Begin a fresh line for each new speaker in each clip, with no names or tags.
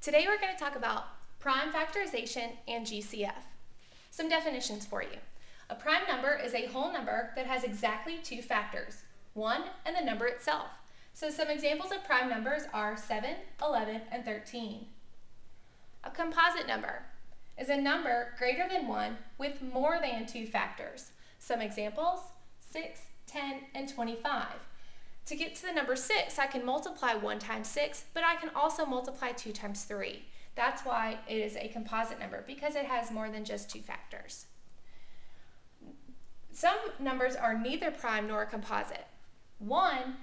Today we're going to talk about prime factorization and GCF. Some definitions for you. A prime number is a whole number that has exactly two factors, 1 and the number itself. So some examples of prime numbers are 7, 11, and 13. A composite number is a number greater than 1 with more than two factors. Some examples, 6, 10, and 25. To get to the number 6, I can multiply 1 times 6, but I can also multiply 2 times 3. That's why it is a composite number, because it has more than just two factors. Some numbers are neither prime nor composite. 1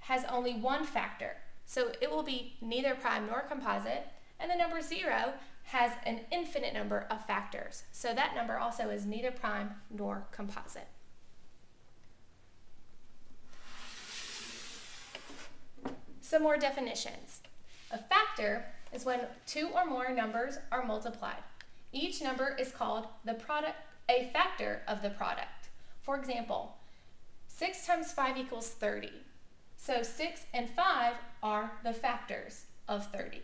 has only one factor, so it will be neither prime nor composite, and the number 0 has an infinite number of factors, so that number also is neither prime nor composite. Some more definitions. A factor is when two or more numbers are multiplied. Each number is called a factor of the product. For example, 6 times 5 equals 30. So 6 and 5 are the factors of 30.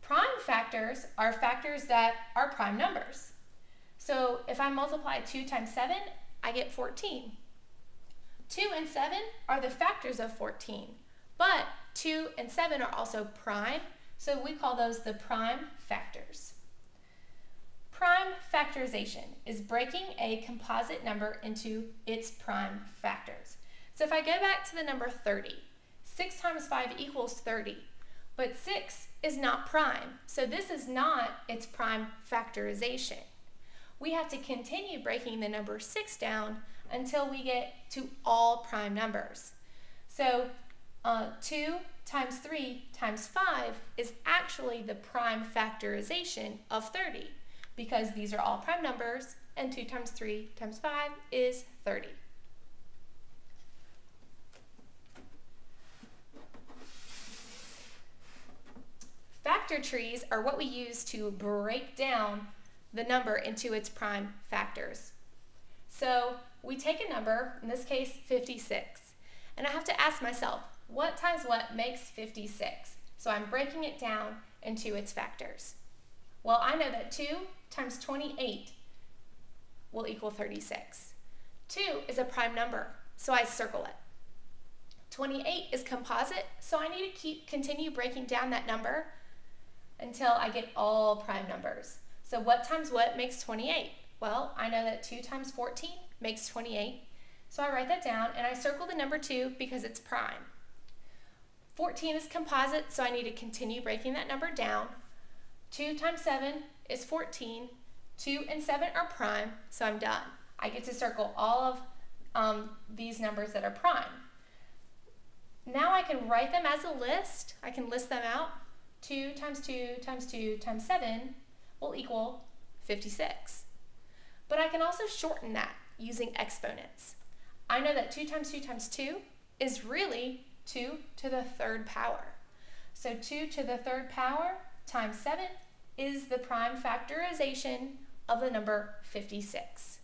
Prime factors are factors that are prime numbers. So if I multiply 2 times 7, I get 14. 2 and 7 are the factors of 14. But 2 and 7 are also prime, so we call those the prime factors. Prime factorization is breaking a composite number into its prime factors. So if I go back to the number 30, 6 times 5 equals 30, but 6 is not prime, so this is not its prime factorization. We have to continue breaking the number 6 down until we get to all prime numbers. So 2 times 3 times 5 is actually the prime factorization of 30, because these are all prime numbers, and 2 times 3 times 5 is 30. Factor trees are what we use to break down the number into its prime factors. So we take a number, in this case 56, and I have to ask myself, what times what makes 56? So I'm breaking it down into its factors. Well, I know that 2 times 28 will equal 36. 2 is a prime number, so I circle it. 28 is composite, so I need to continue breaking down that number until I get all prime numbers. So what times what makes 28? Well, I know that 2 times 14 makes 28, so I write that down and I circle the number 2 because it's prime. 14 is composite, so I need to continue breaking that number down. 2 times 7 is 14. 2 and 7 are prime, so I'm done. I get to circle all of these numbers that are prime. Now I can write them as a list. I can list them out. 2 times 2 times 2 times 7 will equal 56. But I can also shorten that using exponents. I know that 2 times 2 times 2 is really 2 to the third power. So 2 to the third power times 7 is the prime factorization of the number 56.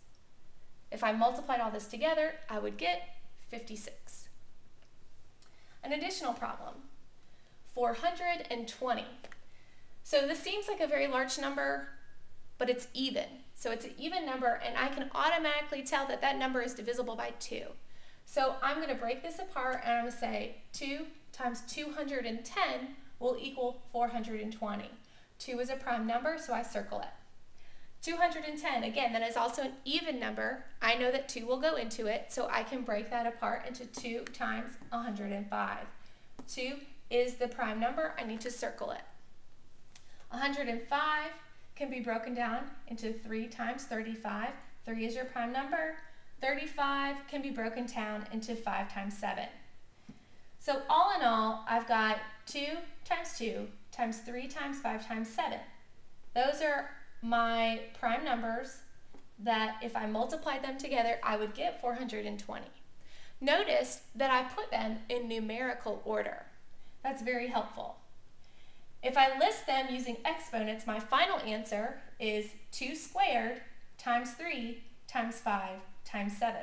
If I multiplied all this together, I would get 56. An additional problem, 420. So this seems like a very large number, but it's even. So it's an even number, and I can automatically tell that that number is divisible by 2. So I'm going to break this apart, and I'm going to say 2 times 210 will equal 420. 2 is a prime number, so I circle it. 210, again, that is also an even number. I know that 2 will go into it, so I can break that apart into 2 times 105. 2 is the prime number. I need to circle it. 105 can be broken down into 3 times 35. 3 is your prime number. 35 can be broken down into 5 times 7. So all in all, I've got 2 times 2 times 3 times 5 times 7. Those are my prime numbers that if I multiplied them together, I would get 420. Notice that I put them in numerical order. That's very helpful. If I list them using exponents, my final answer is 2 squared times 3 times 5 times 7.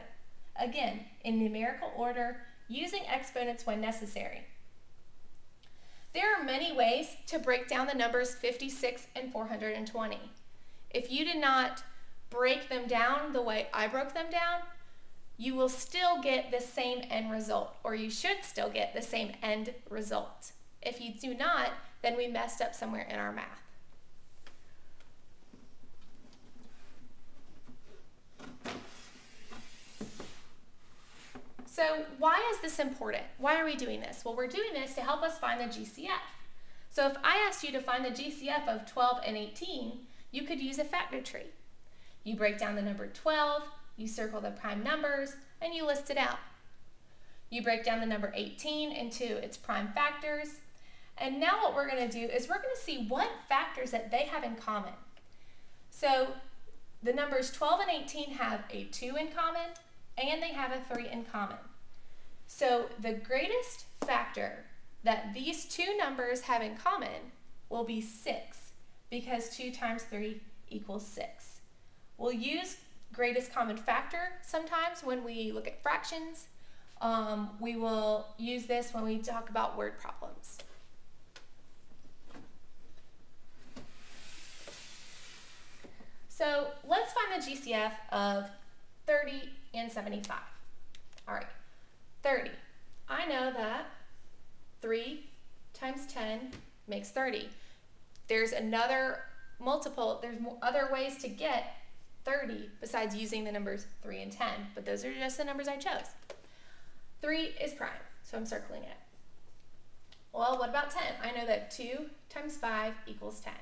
Again, in numerical order, using exponents when necessary. There are many ways to break down the numbers 56 and 420. If you did not break them down the way I broke them down, you will still get the same end result, or you should still get the same end result. If you do not, then we messed up somewhere in our math. So why is this important? Why are we doing this? Well, we're doing this to help us find the GCF. So if I asked you to find the GCF of 12 and 18, you could use a factor tree. You break down the number 12, you circle the prime numbers, and you list it out. You break down the number 18 into its prime factors. And now what we're going to do is we're going to see what factors that they have in common. So the numbers 12 and 18 have a 2 in common, and they have a 3 in common. So the greatest factor that these two numbers have in common will be 6, because 2 times 3 equals 6. We'll use greatest common factor sometimes when we look at fractions. We will use this when we talk about word problems. So let's find the GCF of 30 and 75. All right, 30. I know that 3 times 10 makes 30. There's another multiple, there's other ways to get 30 besides using the numbers 3 and 10, but those are just the numbers I chose. 3 is prime, so I'm circling it. Well, what about 10? I know that 2 times 5 equals 10.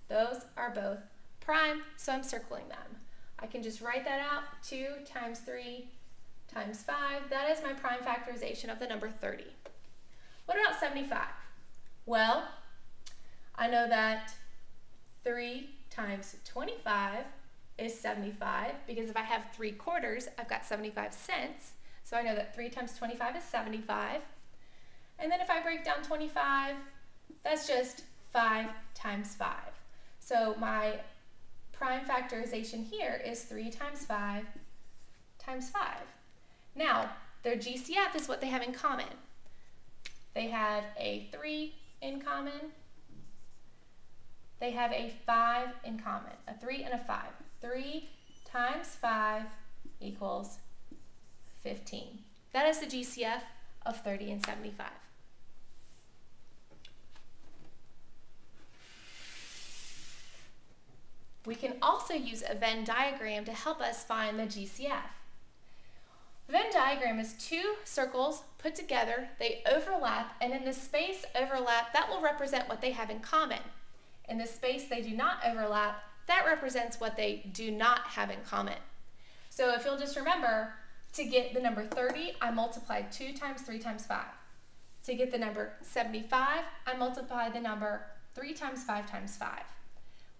Those are both prime, so I'm circling them. I can just write that out. 2 times 3 times 5. That is my prime factorization of the number 30. What about 75? Well, I know that 3 times 25 is 75, because if I have 3/4, I've got 75 cents. So I know that 3 times 25 is 75. And then if I break down 25, that's just 5 times 5. So my prime factorization here is 3 times 5 times 5. Now, their GCF is what they have in common. They have a 3 in common. They have a 5 in common, a 3 and a 5. 3 times 5 equals 15. That is the GCF of 30 and 75. We can also use a Venn diagram to help us find the GCF. A Venn diagram is two circles put together, they overlap, and in the space overlap, that will represent what they have in common. In the space they do not overlap, that represents what they do not have in common. So if you'll just remember, to get the number 30, I multiplied 2 times 3 times 5. To get the number 75, I multiplied the number 3 times 5 times 5.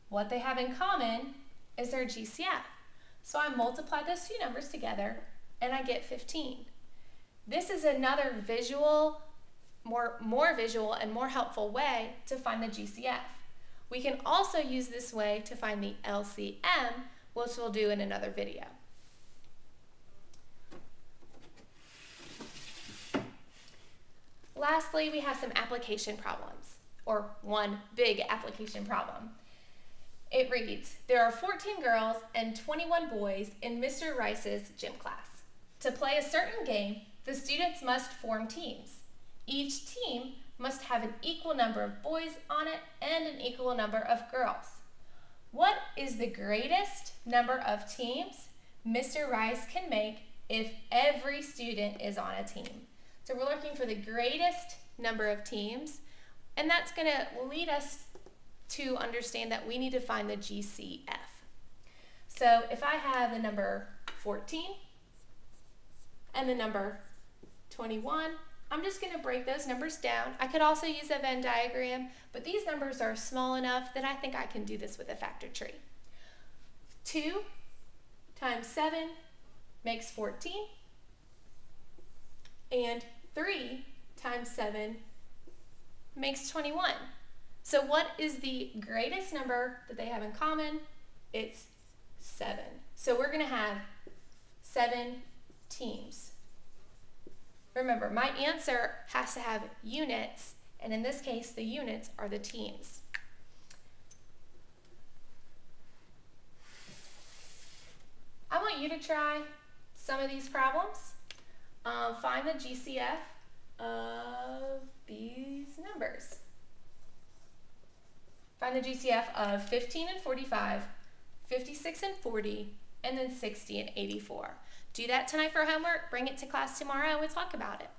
What they have in common is their GCF. So I multiply those two numbers together and I get 15. This is another visual, more visual and more helpful way to find the GCF. We can also use this way to find the LCM, which we'll do in another video. Lastly, we have some application problems, or one big application problem. It reads, there are 14 girls and 21 boys in Mr. Rice's gym class. To play a certain game, the students must form teams. Each team must have an equal number of boys on it and an equal number of girls. What is the greatest number of teams Mr. Rice can make if every student is on a team? So we're looking for the greatest number of teams, and that's going to lead us to understand that we need to find the GCF. So if I have the number 14 and the number 21, I'm just going to break those numbers down. I could also use a Venn diagram, but these numbers are small enough that I think I can do this with a factor tree. 2 times 7 makes 14, and 3 times 7 makes 21. So what is the greatest number that they have in common? It's 7. So we're going to have 7 teams. Remember, my answer has to have units And in this case, the units are the teens. I want you to try some of these problems. Find the GCF of these numbers. Find the GCF of 15 and 45, 56 and 40, and then 60 and 84. Do that tonight for homework. Bring it to class tomorrow and we'll talk about it.